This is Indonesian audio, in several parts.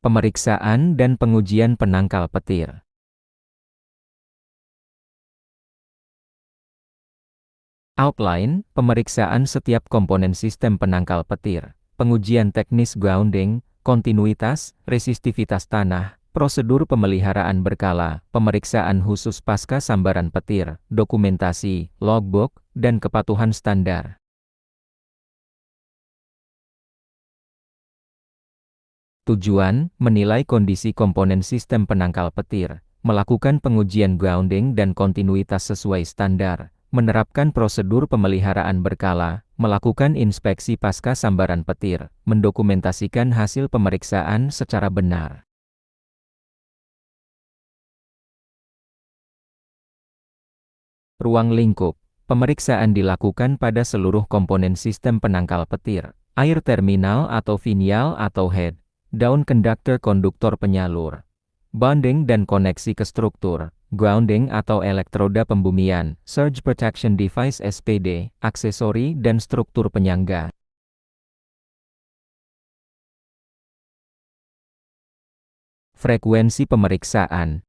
Pemeriksaan dan pengujian penangkal petir. Outline, pemeriksaan setiap komponen sistem penangkal petir, pengujian teknis grounding, kontinuitas, resistivitas tanah, prosedur pemeliharaan berkala, pemeriksaan khusus pasca sambaran petir, dokumentasi, logbook, dan kepatuhan standar. Tujuan, menilai kondisi komponen sistem penangkal petir, melakukan pengujian grounding dan kontinuitas sesuai standar, menerapkan prosedur pemeliharaan berkala, melakukan inspeksi pasca sambaran petir, mendokumentasikan hasil pemeriksaan secara benar. Ruang lingkup. Pemeriksaan dilakukan pada seluruh komponen sistem penangkal petir, air terminal atau finial atau head, daun konduktor penyalur, bonding dan koneksi ke struktur, grounding atau elektroda pembumian, surge protection device SPD, aksesori dan struktur penyangga. Frekuensi pemeriksaan.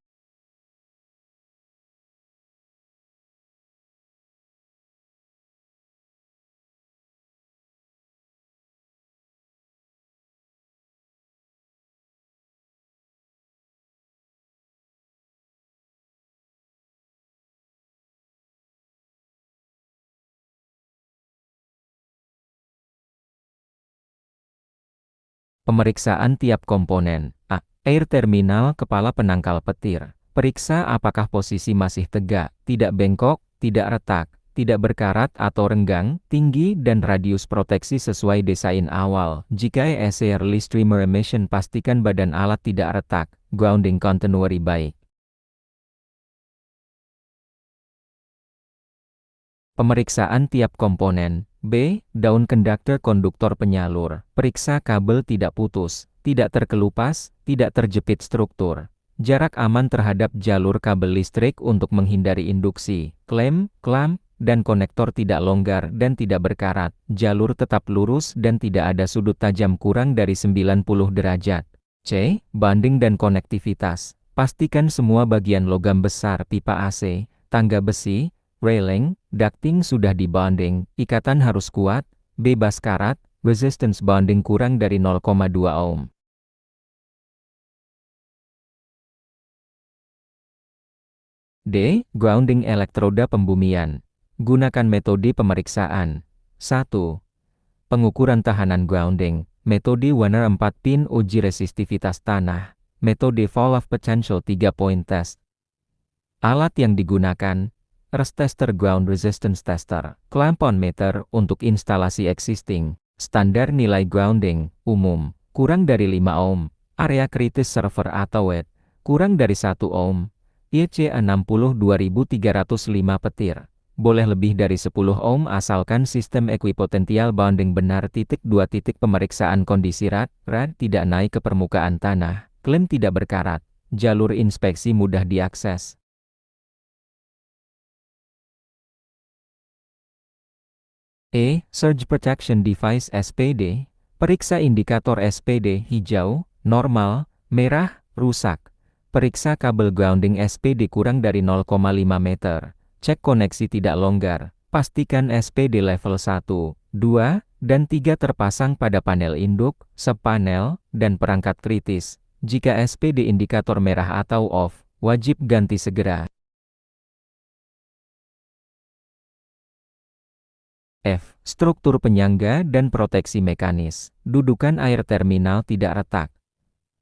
Pemeriksaan tiap komponen. A. Air terminal kepala penangkal petir. Periksa apakah posisi masih tegak, tidak bengkok, tidak retak, tidak berkarat atau renggang, tinggi dan radius proteksi sesuai desain awal. Jika ESC early streamer emission, pastikan badan alat tidak retak, grounding continuity baik. Pemeriksaan tiap komponen. B. Daun konduktor penyalur. Periksa kabel tidak putus, tidak terkelupas, tidak terjepit struktur. Jarak aman terhadap jalur kabel listrik untuk menghindari induksi, klem, clamp, dan konektor tidak longgar dan tidak berkarat. Jalur tetap lurus dan tidak ada sudut tajam kurang dari 90 derajat. C. Bonding dan konektivitas. Pastikan semua bagian logam besar pipa AC, tangga besi, railing, ducting sudah dibonding, ikatan harus kuat, bebas karat, resistance bonding kurang dari 0,2 ohm. D. Grounding elektroda pembumian. Gunakan metode pemeriksaan. 1. Pengukuran tahanan grounding. Metode Warner 4 pin uji resistivitas tanah. Metode fall of potential 3-point test. Alat yang digunakan. Rest tester ground resistance tester, clamp on meter untuk instalasi existing, standar nilai grounding, umum, kurang dari 5 ohm, area kritis server atau WET, kurang dari 1 ohm, IC 62305 petir, boleh lebih dari 10 ohm asalkan sistem equipotential bonding benar. 2. Pemeriksaan kondisi rad tidak naik ke permukaan tanah, klaim tidak berkarat, jalur inspeksi mudah diakses. E. Surge Protection Device SPD. Periksa indikator SPD hijau, normal, merah, rusak. Periksa kabel grounding SPD kurang dari 0,5 meter. Cek koneksi tidak longgar. Pastikan SPD level 1, 2, dan 3 terpasang pada panel induk, subpanel, dan perangkat kritis. Jika SPD indikator merah atau off, wajib ganti segera. F. Struktur penyangga dan proteksi mekanis. Dudukan air terminal tidak retak.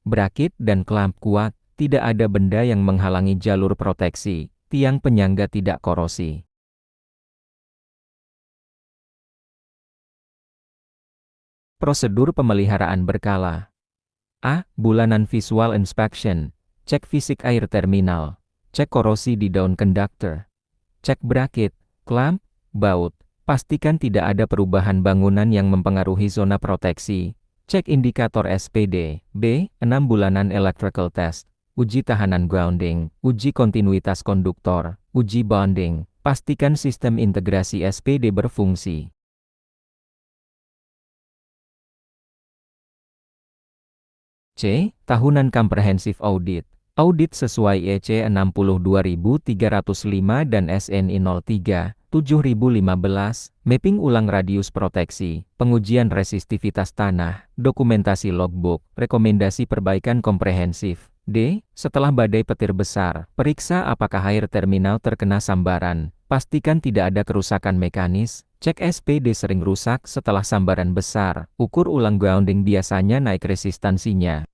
Brakit dan clamp kuat, tidak ada benda yang menghalangi jalur proteksi. Tiang penyangga tidak korosi. Prosedur pemeliharaan berkala. A. Bulanan visual inspection. Cek fisik air terminal. Cek korosi di daun konduktor. Cek brakit, clamp, baut. Pastikan tidak ada perubahan bangunan yang mempengaruhi zona proteksi. Cek indikator SPD. B. 6 bulanan electrical test. Uji tahanan grounding, uji kontinuitas konduktor, uji bonding. Pastikan sistem integrasi SPD berfungsi. . C. Tahunan Comprehensive Audit. Audit sesuai EC 62305 dan SNI 03 7015, mapping ulang radius proteksi, pengujian resistivitas tanah, dokumentasi logbook, rekomendasi perbaikan komprehensif. D. Setelah badai petir besar, periksa apakah air terminal terkena sambaran, pastikan tidak ada kerusakan mekanis, cek SPD sering rusak setelah sambaran besar, ukur ulang grounding biasanya naik resistansinya.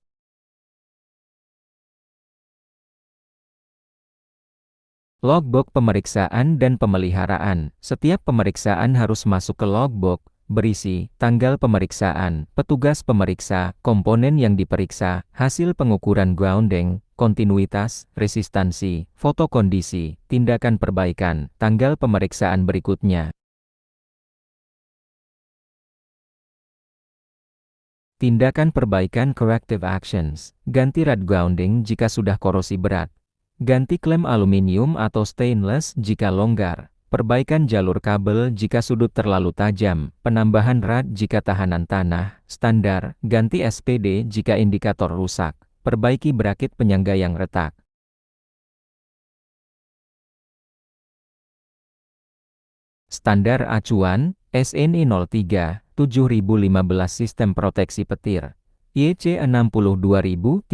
Logbook pemeriksaan dan pemeliharaan. Setiap pemeriksaan harus masuk ke logbook, berisi tanggal pemeriksaan, petugas pemeriksa, komponen yang diperiksa, hasil pengukuran grounding, kontinuitas, resistansi, foto kondisi, tindakan perbaikan, tanggal pemeriksaan berikutnya. Tindakan perbaikan corrective actions, ganti rad grounding jika sudah korosi berat. Ganti klem aluminium atau stainless jika longgar. Perbaikan jalur kabel jika sudut terlalu tajam. Penambahan rad jika tahanan tanah, standar. Ganti SPD jika indikator rusak. Perbaiki brakit penyangga yang retak. Standar acuan, SNI 03, 7015 Sistem Proteksi Petir. YC 62305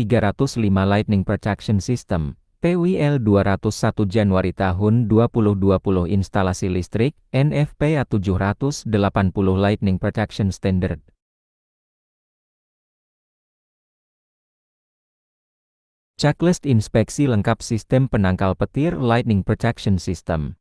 Lightning Protection System. PWL 201 Januari tahun 2020 Instalasi listrik, NFPA 780 Lightning Protection Standard. Checklist inspeksi lengkap sistem penangkal petir Lightning Protection System.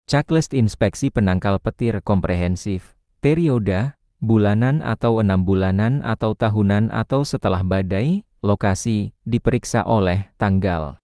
Checklist inspeksi penangkal petir komprehensif. Periode, bulanan atau 6 bulanan atau tahunan atau setelah badai, lokasi, diperiksa oleh, tanggal.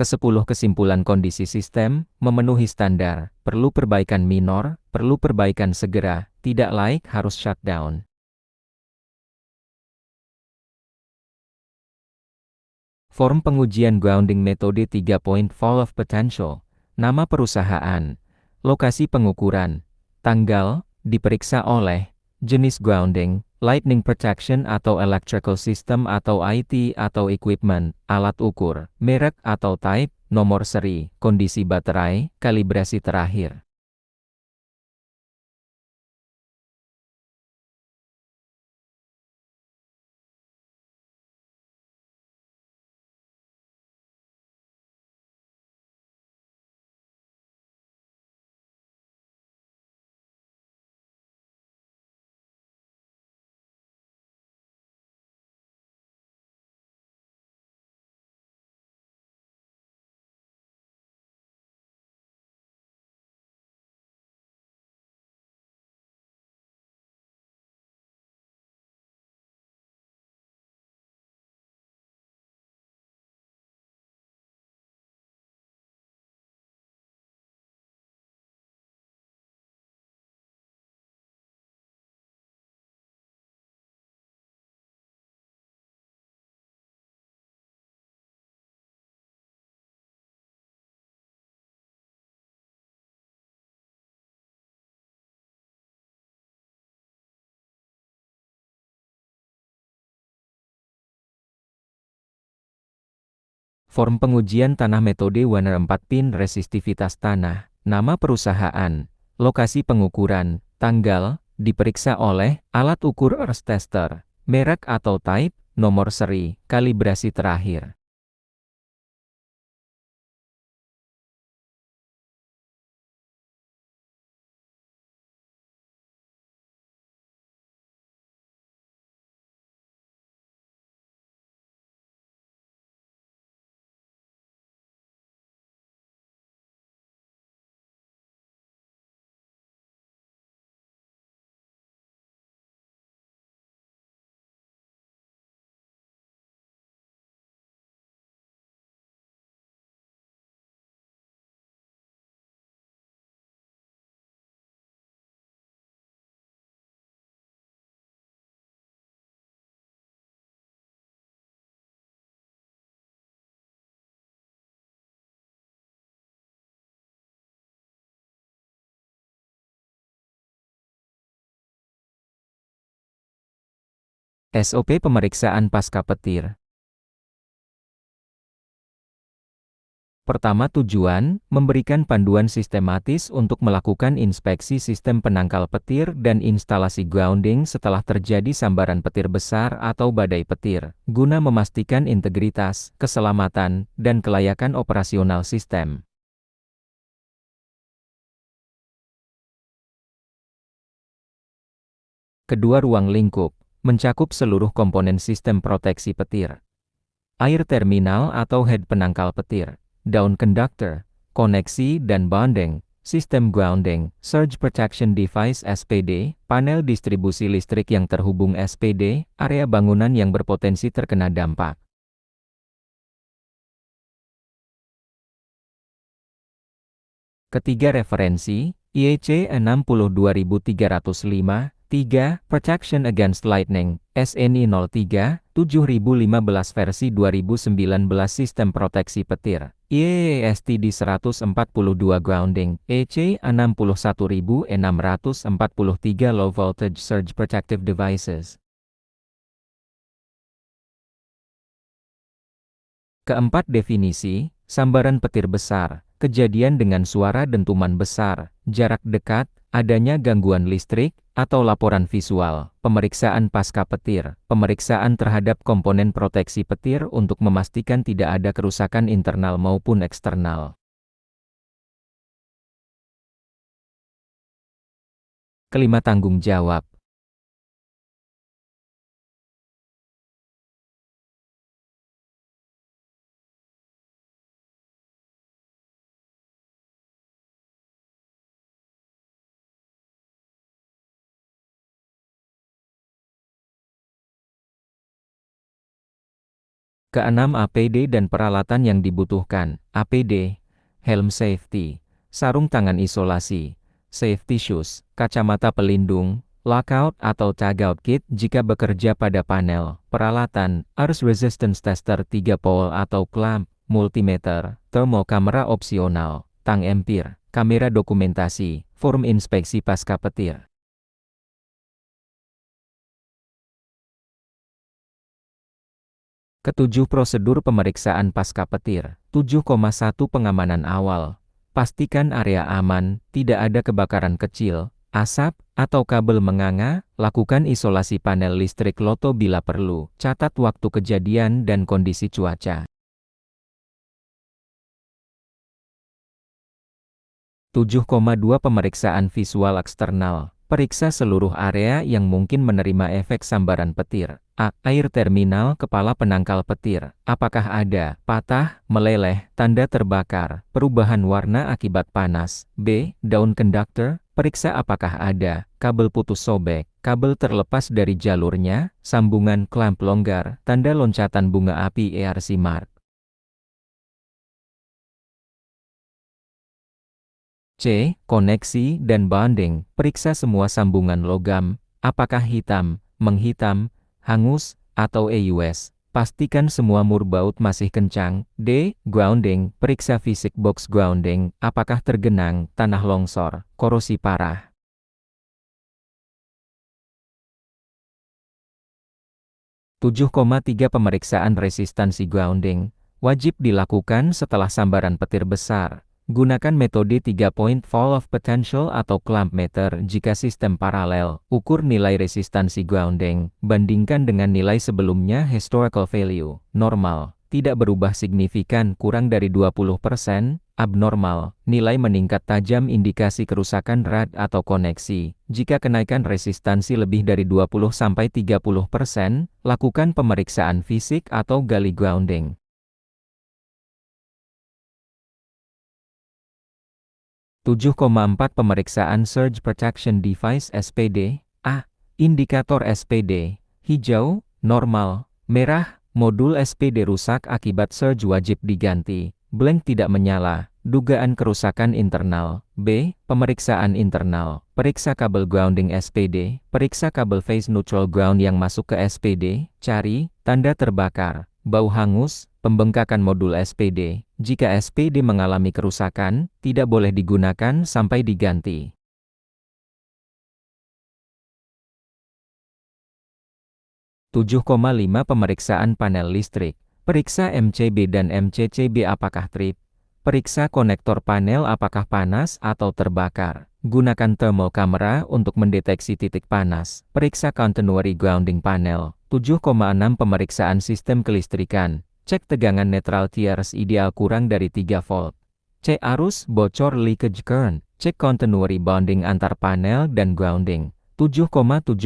Kesepuluh kesimpulan kondisi sistem, memenuhi standar, perlu perbaikan minor, perlu perbaikan segera, tidak laik harus shutdown. Form pengujian grounding metode 3 point fall of potential, nama perusahaan, lokasi pengukuran, tanggal, diperiksa oleh, jenis grounding, lightning protection atau electrical system atau IT atau equipment, alat ukur, merek atau type, nomor seri, kondisi baterai, kalibrasi terakhir. Form pengujian tanah metode Warner 4 pin resistivitas tanah, nama perusahaan, lokasi pengukuran, tanggal, diperiksa oleh, alat ukur earth tester, merek atau type, nomor seri, kalibrasi terakhir. SOP pemeriksaan pasca petir. Pertama tujuan, memberikan panduan sistematis untuk melakukan inspeksi sistem penangkal petir dan instalasi grounding setelah terjadi sambaran petir besar atau badai petir, guna memastikan integritas, keselamatan, dan kelayakan operasional sistem. Kedua ruang lingkup, mencakup seluruh komponen sistem proteksi petir. Air terminal atau head penangkal petir, down conductor, koneksi dan bonding, sistem grounding, surge protection device SPD, panel distribusi listrik yang terhubung SPD, area bangunan yang berpotensi terkena dampak. Ketiga referensi, IEC 62305, 3, Protection Against Lightning, SNI 03, 7015 versi 2019 Sistem Proteksi Petir, IEC STD 142 Grounding, EC 61643 Low Voltage Surge Protective Devices. Keempat definisi, sambaran petir besar, kejadian dengan suara dentuman besar, jarak dekat, adanya gangguan listrik, atau laporan visual, pemeriksaan pasca petir, pemeriksaan terhadap komponen proteksi petir untuk memastikan tidak ada kerusakan internal maupun eksternal. Kelima tanggung jawab. Keenam, APD dan peralatan yang dibutuhkan. APD, helm safety, sarung tangan isolasi, safety shoes, kacamata pelindung, lockout atau tagout kit jika bekerja pada panel. Peralatan, arus resistance tester 3 pole atau clamp, multimeter, thermal kamera opsional, tang empir, kamera dokumentasi, form inspeksi pasca petir. Ketujuh, prosedur pemeriksaan pasca petir. 7,1 Pengamanan awal. Pastikan area aman, tidak ada kebakaran kecil, asap, atau kabel menganga. Lakukan isolasi panel listrik loto bila perlu. Catat waktu kejadian dan kondisi cuaca. 7,2 Pemeriksaan visual eksternal. Periksa seluruh area yang mungkin menerima efek sambaran petir. A. Air terminal kepala penangkal petir. Apakah ada patah, meleleh, tanda terbakar, perubahan warna akibat panas? B. Daun conductor. Periksa apakah ada kabel putus sobek, kabel terlepas dari jalurnya, sambungan clamp longgar, tanda loncatan bunga api ERC mark. C. Koneksi dan bonding. Periksa semua sambungan logam, apakah hitam, menghitam, hangus, atau EUS. Pastikan semua mur baut masih kencang. D. Grounding. Periksa fisik box grounding, apakah tergenang, tanah longsor, korosi parah. 7,3 Pemeriksaan resistansi grounding. Wajib dilakukan setelah sambaran petir besar. Gunakan metode 3-point fall of potential atau clamp meter jika sistem paralel. Ukur nilai resistansi grounding. Bandingkan dengan nilai sebelumnya historical value. Normal. Tidak berubah signifikan kurang dari 20%. Abnormal. Nilai meningkat tajam indikasi kerusakan rad atau koneksi. Jika kenaikan resistansi lebih dari 20-30%, lakukan pemeriksaan fisik atau gali grounding. 7,4 Pemeriksaan Surge Protection Device SPD. A. Indikator SPD. Hijau, normal. Merah, modul SPD rusak akibat surge wajib diganti. Blank tidak menyala. Dugaan kerusakan internal. B. Pemeriksaan internal. Periksa kabel grounding SPD. Periksa kabel phase neutral ground yang masuk ke SPD. Cari tanda terbakar, bau hangus, pembengkakan modul SPD. Jika SPD mengalami kerusakan, tidak boleh digunakan sampai diganti. 7,5 Pemeriksaan panel listrik. Periksa MCB dan MCCB apakah trip. Periksa konektor panel apakah panas atau terbakar. Gunakan thermal camera untuk mendeteksi titik panas. Periksa continuity grounding panel. 7,6 Pemeriksaan sistem kelistrikan. Cek tegangan netral tiers ideal kurang dari 3 volt. Cek arus bocor leakage current. Cek continuity bonding antar panel dan grounding. 7,7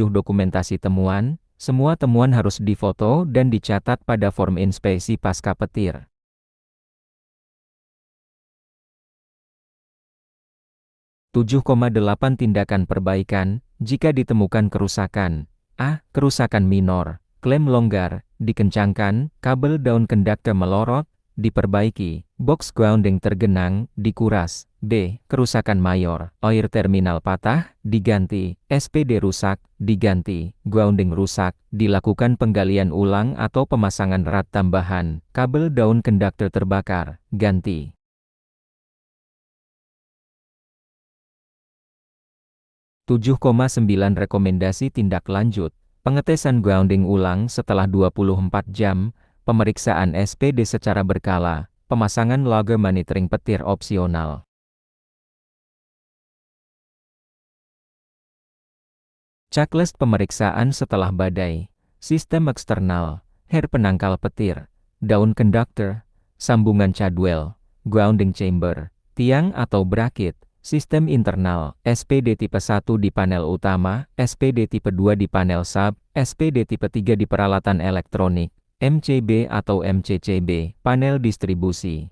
Dokumentasi temuan. Semua temuan harus difoto dan dicatat pada form inspeksi pasca petir. 7,8 Tindakan perbaikan, jika ditemukan kerusakan. A. Kerusakan minor, klem longgar, dikencangkan, kabel daun conductor melorot, diperbaiki, box grounding tergenang, dikuras. B. Kerusakan mayor, air terminal patah, diganti, SPD rusak, diganti, grounding rusak, dilakukan penggalian ulang atau pemasangan rad tambahan, kabel daun conductor terbakar, ganti. 7,9 Rekomendasi tindak lanjut. Pengetesan grounding ulang setelah 24 jam, pemeriksaan SPD secara berkala, pemasangan logger monitoring petir opsional. Checklist pemeriksaan setelah badai. Sistem eksternal, hair penangkal petir, daun conductor, sambungan cadwell, grounding chamber, tiang atau bracket. Sistem internal, SPD tipe 1 di panel utama, SPD tipe 2 di panel sub, SPD tipe 3 di peralatan elektronik, MCB atau MCCB, panel distribusi.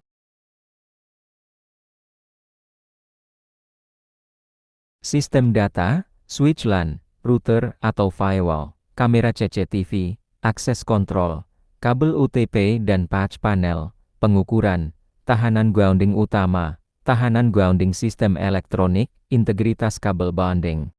Sistem data, switch LAN, router atau firewall, kamera CCTV, akses kontrol, kabel UTP dan patch panel, pengukuran, tahanan grounding utama, tahanan grounding sistem elektronik, integritas kabel bonding.